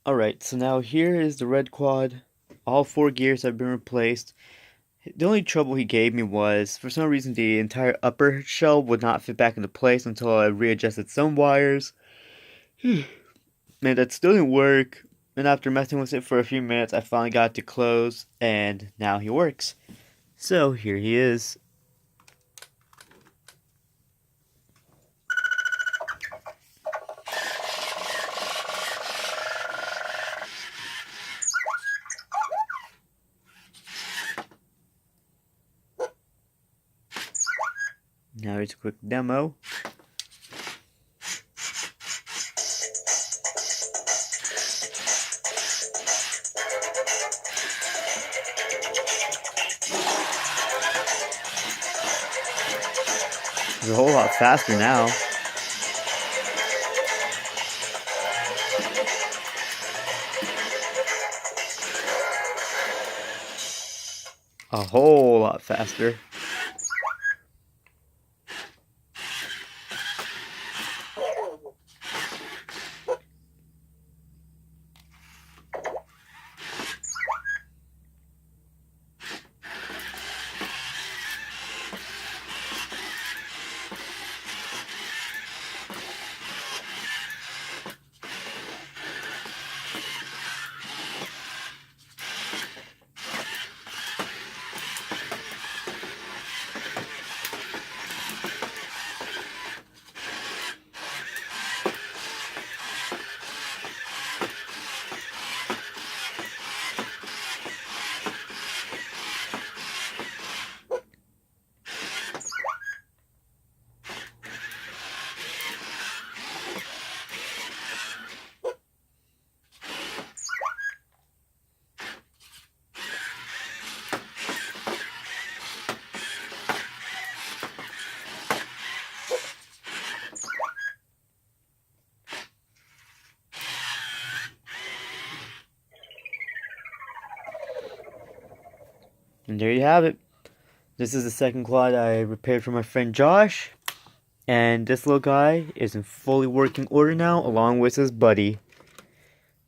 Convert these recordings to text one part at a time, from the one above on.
Alright, so now here is the red quad. All four gears have been replaced. The only trouble he gave me was, for some reason, the entire upper shell would not fit back into place until I readjusted some wires. And that still didn't work. And after messing with it for a few minutes, I finally got it to close, and now he works. So here he is. Now here's a quick demo. It's a whole lot faster now. A whole lot faster. And there you have it. This is the second quad I repaired for my friend Josh. And this little guy is in fully working order now, along with his buddy.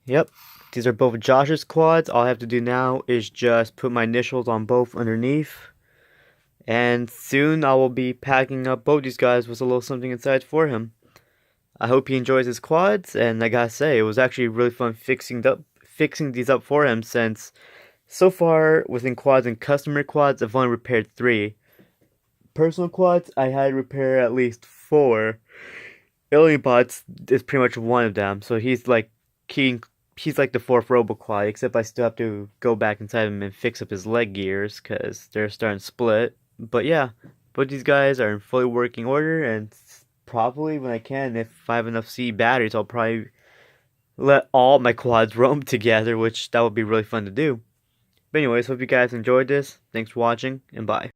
Yep, these are both Josh's quads. All I have to do now is just put my initials on both underneath. And soon I will be packing up both these guys with a little something inside for him. I hope he enjoys his quads, and I gotta say, it was actually really fun fixing these up for him, since so far within quads and customer quads, I've only repaired 3. Personal quads, I had to repair at least 4. Alienbots is pretty much one of them, so he's like the 4th Roboquad, except I still have to go back inside him and fix up his leg gears, because they're starting to split. But yeah, both these guys are in fully working order, and probably when I can, if I have enough C batteries, I'll probably let all my quads roam together, which that would be really fun to do. But anyways, hope you guys enjoyed this. Thanks for watching, and bye.